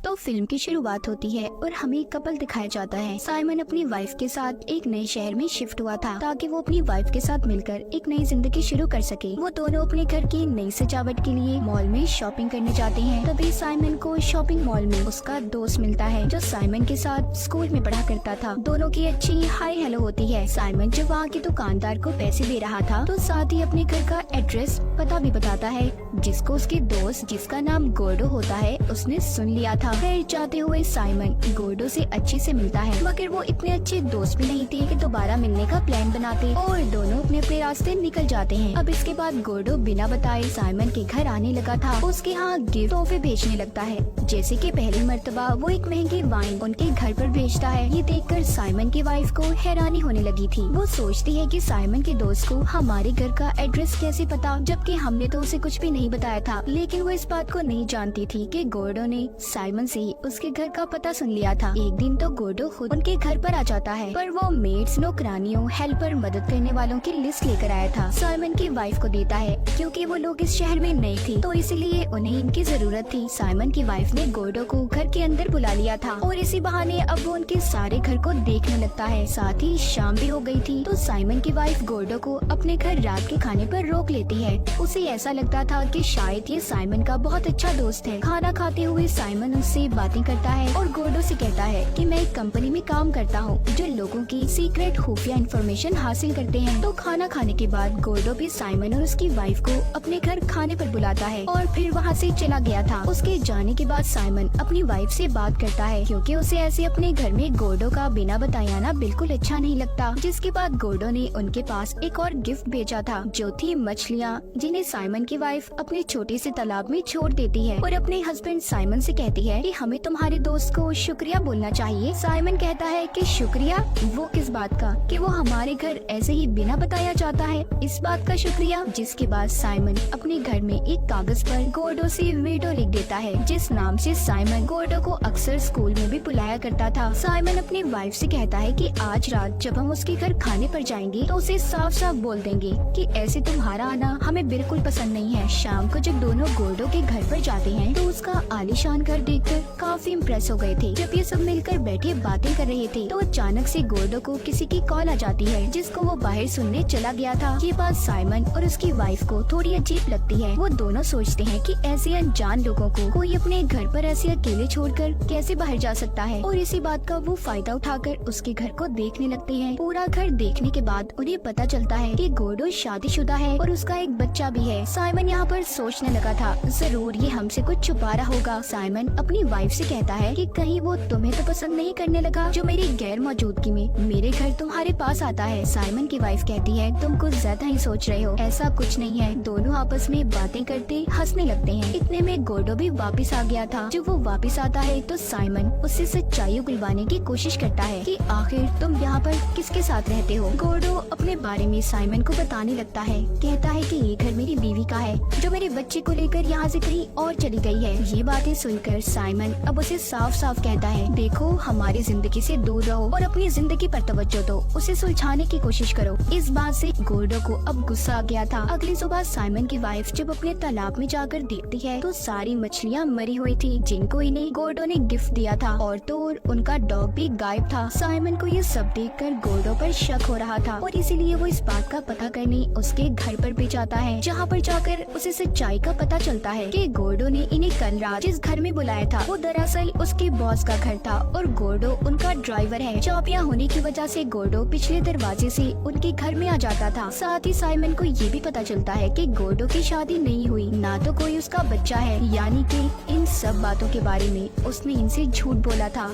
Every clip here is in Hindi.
तो फिल्म की शुरुआत होती है और हमें एक कपल दिखाया जाता है। साइमन अपनी वाइफ के साथ एक नए शहर में शिफ्ट हुआ था ताकि वो अपनी वाइफ के साथ मिलकर एक नई जिंदगी शुरू कर सके। वो दोनों अपने घर की नई सजावट के लिए मॉल में शॉपिंग करने जाते हैं। तभी साइमन को शॉपिंग मॉल में उसका दोस्त मिलता है जो साइमन के साथ स्कूल में पढ़ा करता था। दोनों की अच्छी हाय हेलो होती है। साइमन जब वहाँ के दुकानदार को पैसे दे रहा था तो साथ ही अपने घर का एड्रेस पता भी बताता है, जिसको उसके दोस्त जिसका नाम गोर्डो होता है उसने सुन लिया था। घर जाते हुए साइमन गोर्डो से अच्छे से मिलता है, मगर वो इतने अच्छे दोस्त भी नहीं थे कि दोबारा मिलने का प्लान बनाते और दोनों अपने अपने रास्ते निकल जाते हैं। अब इसके बाद गोर्डो बिना बताए साइमन के घर आने लगा था। उसके यहाँ गिफ्ट तोहफे भेजने लगता है, जैसे कि पहली मर्तबा वो एक महंगी वाइन उनके घर पर भेजता है। ये देखकर साइमन की वाइफ को हैरानी होने लगी थी। वो सोचती है कि साइमन के दोस्त को हमारे घर का एड्रेस कैसे पता, जबकि हमने तो उसे कुछ भी नहीं बताया था। लेकिन वो इस बात को नहीं जानती थी कि गोर्डो ने साइमन से ही उसके घर का पता सुन लिया था। एक दिन तो गोर्डो खुद उनके घर पर आ जाता है, पर वो मेड्स, नौकरानियों, हेल्पर, मदद करने वालों की लिस्ट लेकर आया था। साइमन की वाइफ को देता है क्योंकि वो लोग इस शहर में नई थी तो इसलिए उन्हें इनकी जरूरत थी। साइमन की वाइफ ने गोर्डो को घर के अंदर बुला लिया था और इसी बहाने अब वो उनके सारे घर को देखने लगता है। साथ ही शाम भी हो गई थी तो साइमन की वाइफ गोर्डो को अपने घर रात के खाने पर रोक लेती है। उसे ऐसा लगता था कि शायद ये साइमन का बहुत अच्छा दोस्त है। खाना खाते हुए साइमन उससे बातें करता है और गोर्डो से कहता है कि मैं एक कंपनी में काम करता हूँ जो लोगों की सीक्रेट खुफिया इंफॉर्मेशन हासिल करते हैं। तो खाना खाने के बाद गोर्डो भी साइमन और उसकी वाइफ को अपने घर खाने पर बुलाता है और फिर वहाँ से चला गया था। उसके जाने के बाद साइमन अपनी वाइफ से बात करता है क्योंकि उसे ऐसे अपने घर में गोर्डो का बिना बताए आना बिल्कुल अच्छा नहीं लगता। जिसके बाद गोर्डो ने उनके पास एक और गिफ्ट भेजा था जो थी मछलियाँ, जिन्हें साइमन की वाइफ अपने छोटे से तालाब में छोड़ देती है और अपने हस्बैंड साइमन से कहती है कि हमें तुम्हारे दोस्त को शुक्रिया बोलना चाहिए। साइमन कहता है कि शुक्रिया, वो किस बात का कि वो हमारे घर ऐसे ही बिना बताया जाता है, इस बात का शुक्रिया। जिसके बाद साइमन अपने घर में एक कागज पर गोर्डो से वीडो लिख देता है, जिस नाम से साइमन गोर्डो को अक्सर स्कूल में भी बुलाया करता था। साइमन अपनी वाइफ से कहता है कि आज रात जब हम उसके घर खाने पर जाएंगे तो उसे साफ साफ बोल देंगे कि ऐसे तुम्हारा आना हमें बिल्कुल पसंद नहीं है। शाम को जब दोनों गोर्डो के घर पर जाते हैं तो उसका आलीशान घर देखकर काफी इम्प्रेस हो गए थे। जब ये सब मिलकर बैठे बातें कर रहे थे तो अचानक से गोर्डो को किसी की कॉल आ जाती है, जिसको वो बाहर सुनने चला गया था। ये बात साइमन और उसकी वाइफ को थोड़ी अजीब लगती है। वो दोनों सोचते हैं कि ऐसे अनजान लोगों को कोई अपने घर पर ऐसे अकेले छोड़कर कैसे बाहर जा सकता है, और इसी बात का वो फायदा उठाकर उसके घर को देखने लगते हैं। पूरा घर देखने के बाद उन्हें पता चलता है कि गोर्डो शादीशुदा है और उसका एक बच्चा भी है। साइमन यहाँ पर सोचने लगा था जरूर ये हमसे कुछ छुपा रहा होगा। साइमन अपनी वाइफ से कहता है कि कहीं वो तुम्हें तो पसंद नहीं करने लगा जो मेरी गैर मौजूदगी में मेरे घर तुम्हारे पास आता है। साइमन की वाइफ कहती है तुम कुछ ज्यादा ही सोच रहे हो, ऐसा कुछ नहीं है। दोनों आपस में बातें करते हंसने लगते हैं। इतने में गोर्डो भी वापस आ गया था। जब वो वापस आता है तो साइमन उससे सच्चाई उगलवाने की कोशिश करता है कि आखिर तुम यहाँ पर किसके साथ रहते हो। गोर्डो अपने बारे में साइमन को बताने लगता है, कहता है कि ये घर मेरी बीवी का है जो मेरे बच्चे को लेकर यहाँ से कहीं और चली गई है। ये बातें सुनकर साइमन अब उसे साफ साफ कहता है देखो हमारी जिंदगी से दूर रहो और अपनी जिंदगी पर तवज्जो दो, उसे सुलझाने की कोशिश करो। इस बात से गोर्डो को अब गुस्सा आ गया था। अगली सुबह साइमन की वाइफ जब अपने तालाब में जाकर देखती है तो सारी मछलियाँ मरी हुई थी जिनको इन्हें गोर्डो ने गिफ्ट दिया था, और तो और उनका डॉग भी गायब था। साइमन को ये सब देखकर गोर्डो पर शक हो रहा था और इसीलिए वो इस बात का पता करने उसके घर पर भी जाता है, जहाँ पर जाकर उसे सच्चाई का पता चलता है कि गोर्डो ने इन्हें कल रात जिस घर में बुलाया था वो दरअसल उसके बॉस का घर था और गोर्डो उनका ड्राइवर है। चाबियां होने की वजह से गोर्डो पिछले दरवाजे से उनके घर में आ जाता था। साथ ही साइमन को ये भी पता चलता है कि गोर्डो की शादी नहीं हुई, ना तो कोई उसका बच्चा है, यानी कि इन सब बातों के बारे में उसने इनसे झूठ बोला था।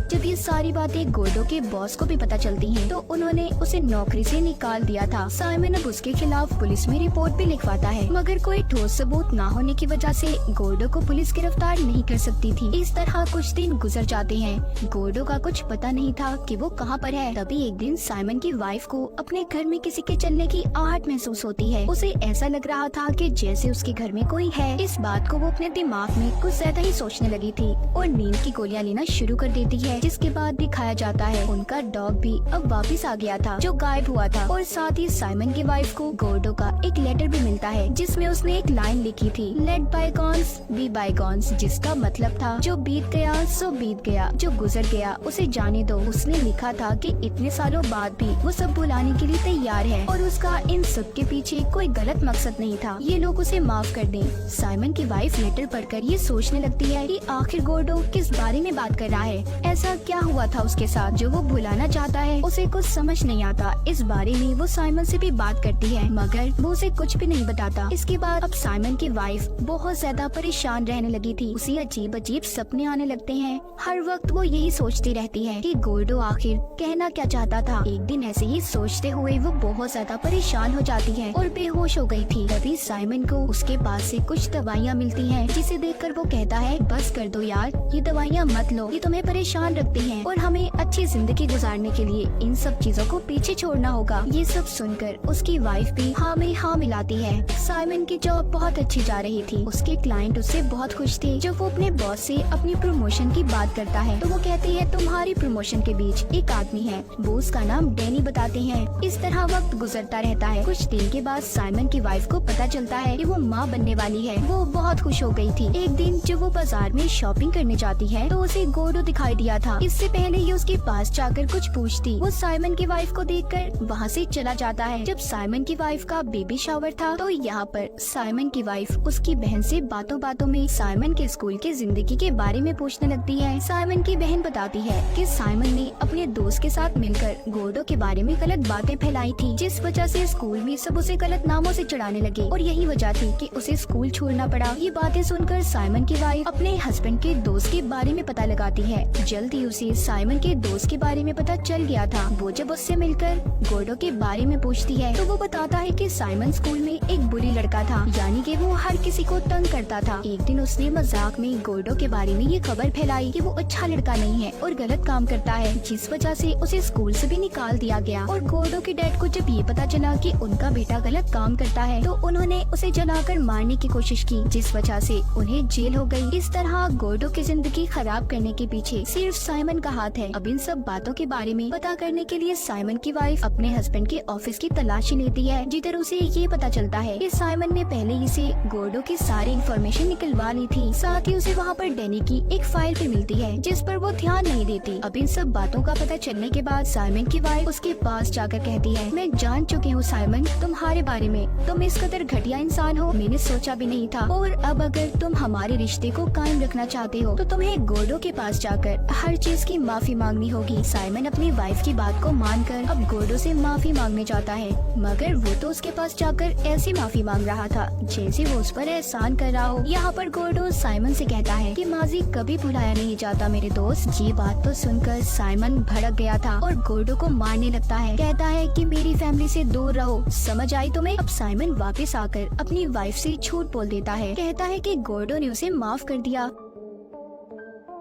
जब ये सारी बातें गोर्डो के बॉस को भी पता चलती हैं, तो उन्होंने उसे नौकरी से निकाल दिया था। साइमन अब उसके खिलाफ पुलिस में रिपोर्ट भी लिखवाता है, मगर कोई ठोस सबूत ना होने की वजह से गोर्डो को पुलिस गिरफ्तार नहीं कर सकती थी। इस तरह कुछ दिन गुजर जाते हैं। गोर्डो का कुछ पता नहीं था कि वो कहाँ पर है। तभी एक दिन साइमन की वाइफ को अपने घर में किसी के चलने की आहट महसूस होती है। उसे ऐसा लग रहा था कि जैसे उसके घर में कोई है। इस बात को वो अपने दिमाग में कुछ ज्यादा ही सोचने लगी थी और नींद की गोलियां लेना शुरू कर देती है। है, जिसके बाद दिखाया जाता है उनका डॉग भी अब वापस आ गया था जो गायब हुआ था। और साथ ही साइमन की वाइफ को गोर्डो का एक लेटर भी मिलता है जिसमें उसने एक लाइन लिखी थी, लेट बायगॉन्स बी बायगॉन्स, जिसका मतलब था जो बीत गया सो बीत गया, जो गुजर गया उसे जाने दो। उसने लिखा था कि इतने सालों बाद भी वो सब भुलाने के लिए तैयार है और उसका इन सब के पीछे कोई गलत मकसद नहीं था, ये लोग उसे माफ कर दें। साइमन की वाइफ लेटर पढ़कर ये सोचने लगती है कि आखिर गोर्डो किस बारे में बात कर रहा है, ऐसा क्या हुआ था उसके साथ जो वो भुलाना चाहता है। उसे कुछ समझ नहीं आता। इस बारे में वो साइमन से भी बात करती है मगर वो उसे कुछ भी नहीं बताता। इसके बाद अब साइमन की वाइफ बहुत ज्यादा परेशान रहने लगी थी। उसे अजीब अजीब सपने आने लगते हैं। हर वक्त वो यही सोचती रहती है कि गोर्डो आखिर कहना क्या चाहता था। एक दिन ऐसे ही सोचते हुए वो बहुत ज्यादा परेशान हो जाती है और बेहोश हो गई थी। तभी साइमन को उसके पास से कुछ दवाइयाँ मिलती हैं, जिसे देखकर वो कहता है बस कर दो यार, ये दवाइयाँ मत लो, ये तुम्हें परेशान रखती हैं और हमें अच्छी जिंदगी गुजारने के लिए इन सब चीजों को पीछे छोड़ना होगा। ये सब सुनकर उसकी वाइफ भी हाँ में हाँ मिलाती है। साइमन की जॉब बहुत अच्छी जा रही थी। उसके क्लाइंट उससे बहुत खुश थे। जब वो अपने बॉस से अपनी प्रमोशन की बात करता है तो वो कहती है तुम्हारी प्रमोशन के बीच एक आदमी है, वो उसका नाम डैनी बताते हैं। इस तरह वक्त गुजरता रहता है। कुछ दिन के बाद साइमन की वाइफ को पता चलता है कि वो माँ बनने वाली है। वो बहुत खुश हो गई थी। एक दिन जब वो बाजार में शॉपिंग करने जाती है तो उसे गोर्डो दिखाई दिया था। इससे पहले ये उसके पास जाकर कुछ पूछती, वो साइमन की वाइफ को देखकर वहाँ से चला जाता है। जब साइमन की वाइफ का बेबी शावर था तो यहाँ पर साइमन की वाइफ उसकी बहन से बातों बातों में साइमन के स्कूल की जिंदगी के बारे में पूछने लगती है। साइमन की बहन बताती है कि साइमन ने अपने दोस्त के साथ मिलकर गोर्डो के बारे में गलत बातें फैलाई थी, जिस वजह से स्कूल में सब उसे गलत नामों से चिढ़ाने लगे और यही वजह थी कि उसे स्कूल छोड़ना पड़ा। ये बातें सुनकर साइमन की वाइफ अपने हस्बैंड के दोस्त के बारे में पता लगाती है। जल्द ही उसे साइमन के दोस्त के बारे में पता चल गया था। वो जब उससे मिलकर गोर्डो के बारे में पूछती है तो वो बताता है कि साइमन स्कूल में एक बुरी लड़का था, यानी कि वो हर किसी को तंग करता था। एक दिन उसने मजाक में गोर्डो के बारे में ये खबर फैलाई कि वो अच्छा लड़का नहीं है और गलत काम करता है, जिस वजह से उसे स्कूल से भी निकाल दिया गया। और गोर्डो के डैड को जब ये पता चला कि उनका बेटा गलत काम करता है तो उन्होंने उसे जलाकर मारने की कोशिश की, जिस वजह से उन्हें जेल हो गई। इस तरह गोर्डो की जिंदगी खराब करने के पीछे सिर्फ साइमन का हाथ है। अब इन सब बातों के बारे में पता करने के लिए साइमन की वाइफ अपने हस्बैंड के ऑफिस की तलाशी लेती है, जिधर उसे ये पता चलता है कि साइमन ने पहले ही से गोर्डो की सारी इंफॉर्मेशन निकलवा ली थी। साथ ही उसे वहाँ पर डैनी की एक फाइल भी मिलती है जिस पर वो ध्यान नहीं देती। अब इन सब बातों का पता चलने के बाद साइमन की वाइफ उसके पास जाकर कहती है, मैं जान चुकी हूँ साइमन तुम्हारे बारे में, तुम इस कदर घटिया इंसान हो मैंने सोचा भी नहीं था। और अब अगर तुम हमारे रिश्ते को कायम रखना चाहते हो तो तुम्हें गोर्डो के पास जाकर हर चीज की माफी मांगनी होगी। साइमन अपनी वाइफ की बात को मानकर अब गोर्डो से माफी मांगने जाता है, मगर वो तो उसके पास जाकर ऐसी माफी मांग रहा था जैसे वो उस पर एहसान कर रहा हो। यहाँ पर गोर्डो साइमन से कहता है कि माजी कभी भुलाया नहीं जाता मेरे दोस्त। ये बात तो सुनकर साइमन भड़क गया था और गोर्डो को मारने लगता है। कहता है कि मेरी फैमिली से दूर रहो, समझ आई तुम्हें। अब साइमन वापस आकर अपनी वाइफ से झूठ बोल देता है। कहता है कि गोर्डो ने उसे माफ कर दिया।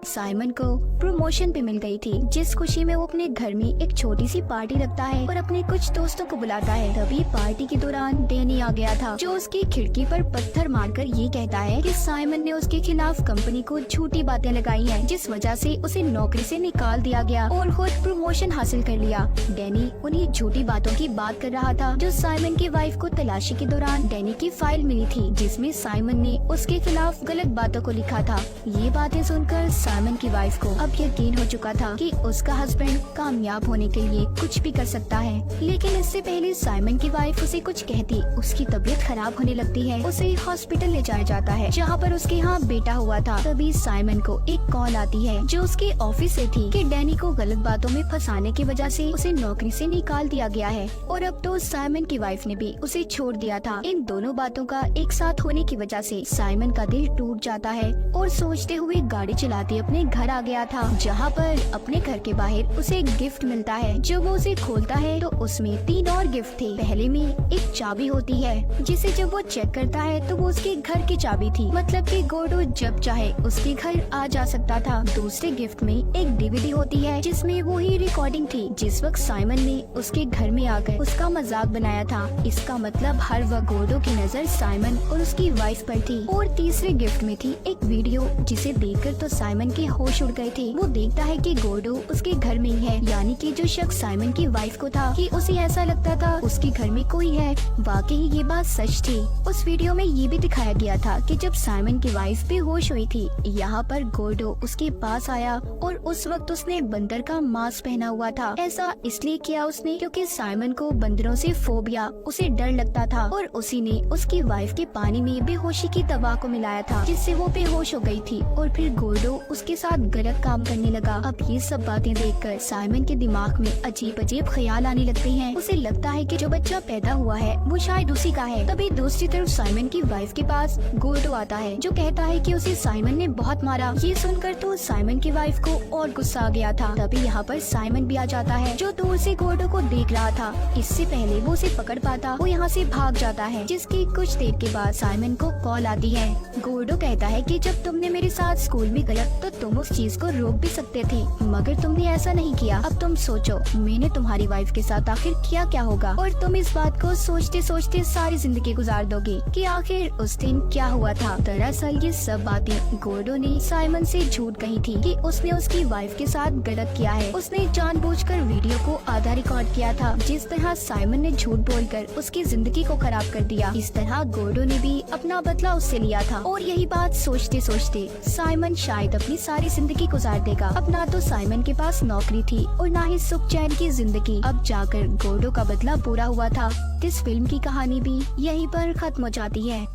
साइमन को प्रमोशन भी मिल गई थी, जिस खुशी में वो अपने घर में एक छोटी सी पार्टी रखता है और अपने कुछ दोस्तों को बुलाता है। तभी पार्टी के दौरान डैनी आ गया था, जो उसकी खिड़की पर पत्थर मारकर ये कहता है कि साइमन ने उसके खिलाफ कंपनी को झूठी बातें लगाई हैं, जिस वजह से उसे नौकरी से निकाल दिया गया और खुद प्रमोशन हासिल कर लिया। डैनी उन्हीं झूठी बातों की बात कर रहा था जो साइमन की वाइफ को तलाशी के दौरान डैनी की फाइल मिली थी, जिसमें साइमन ने उसके खिलाफ गलत बातों को लिखा था। ये बातें सुनकर साइमन की वाइफ को अब यकीन हो चुका था कि उसका हस्बैंड कामयाब होने के लिए कुछ भी कर सकता है। लेकिन इससे पहले साइमन की वाइफ उसे कुछ कहती उसकी तबीयत खराब होने लगती है। उसे हॉस्पिटल ले जाया जाता है जहाँ पर उसके यहाँ बेटा हुआ था। तभी साइमन को एक कॉल आती है जो उसके ऑफिस से थी कि डैनी को गलत बातों में फंसाने की वजह से उसे नौकरी से निकाल दिया गया है और अब तो साइमन की वाइफ ने भी उसे छोड़ दिया था। इन दोनों बातों का एक साथ होने की वजह से साइमन का दिल टूट जाता है और सोचते हुए गाड़ी चलाते अपने घर आ गया था, जहाँ पर अपने घर के बाहर उसे एक गिफ्ट मिलता है। जब वो उसे खोलता है तो उसमें 3 और गिफ्ट थे। पहले में एक चाबी होती है जिसे जब वो चेक करता है तो वो उसके घर की चाबी थी, मतलब कि गोर्डो जब चाहे उसके घर आ जा सकता था। दूसरे गिफ्ट में एक डीवीडी होती है जिसमें वो ही रिकॉर्डिंग थी जिस वक्त साइमन ने उसके घर में आकर उसका मजाक बनाया था। इसका मतलब हर वक्त गोर्डो की नजर साइमन और उसकी वाइफ पर थी। और तीसरे गिफ्ट में थी एक वीडियो जिसे देखकर तो साइमन के होश उड़ गए थे। वो देखता है कि गोर्डो उसके घर में ही है, यानी कि जो शख्स साइमन की वाइफ को था कि उसे ऐसा लगता था उसके घर में कोई है। वाकई ये बात सच थी। उस वीडियो में ये भी दिखाया गया था कि जब साइमन की वाइफ बेहोश हुई थी, यहाँ पर गोर्डो उसके पास आया और उस वक्त उसने बंदर का मास्क पहना हुआ था। ऐसा इसलिए किया उसने क्योंकि साइमन को बंदरों से फोबिया, उसे डर लगता था और उसी ने उसकी वाइफ के पानी में बेहोशी की दवा को मिलाया था, जिससे वो बेहोश हो गई थी और फिर गोर्डो उसके साथ गलत काम करने लगा। अब ये सब बातें देखकर साइमन के दिमाग में अजीब अजीब ख्याल आने लगते हैं। उसे लगता है कि जो बच्चा पैदा हुआ है वो शायद उसी का है। तभी दूसरी तरफ साइमन की वाइफ के पास गोर्डो आता है, जो कहता है कि उसे साइमन ने बहुत मारा। ये सुनकर तो साइमन की वाइफ को और गुस्सा आ गया था। तभी यहाँ पर साइमन भी आ जाता है, जो दूर से गोर्डो को देख रहा था। इससे पहले वो उसे पकड़ पाता, वो यहाँ से भाग जाता है। जिसकी कुछ देर के बाद साइमन को कॉल आती है। गोर्डो कहता है कि जब तुमने मेरे साथ स्कूल में गलत, तो तुम उस चीज को रोक भी सकते थे, मगर तुमने ऐसा नहीं किया। अब तुम सोचो मैंने तुम्हारी वाइफ के साथ आखिर किया क्या होगा, और तुम इस बात को सोचते सोचते सारी जिंदगी गुजार दोगे कि आखिर उस दिन क्या हुआ था। दरअसल ये सब बातें गोर्डो ने साइमन से झूठ कही थी कि उसने उसकी वाइफ के साथ गलत किया है। उसने जानबूझकर वीडियो को आधा रिकॉर्ड किया था। जिस तरह साइमन ने झूठ बोलकर उसकी जिंदगी को खराब कर दिया, इस तरह गोर्डो ने भी अपना बदला उससे लिया था। और यही बात सोचते सोचते साइमन शायद अपनी सारी जिंदगी गुजार देगा। अब ना तो साइमन के पास नौकरी थी और ना ही सुख चैन की जिंदगी। अब जाकर गोर्डो का बदला पूरा हुआ था। इस फिल्म की कहानी भी यहीं पर खत्म हो जाती है।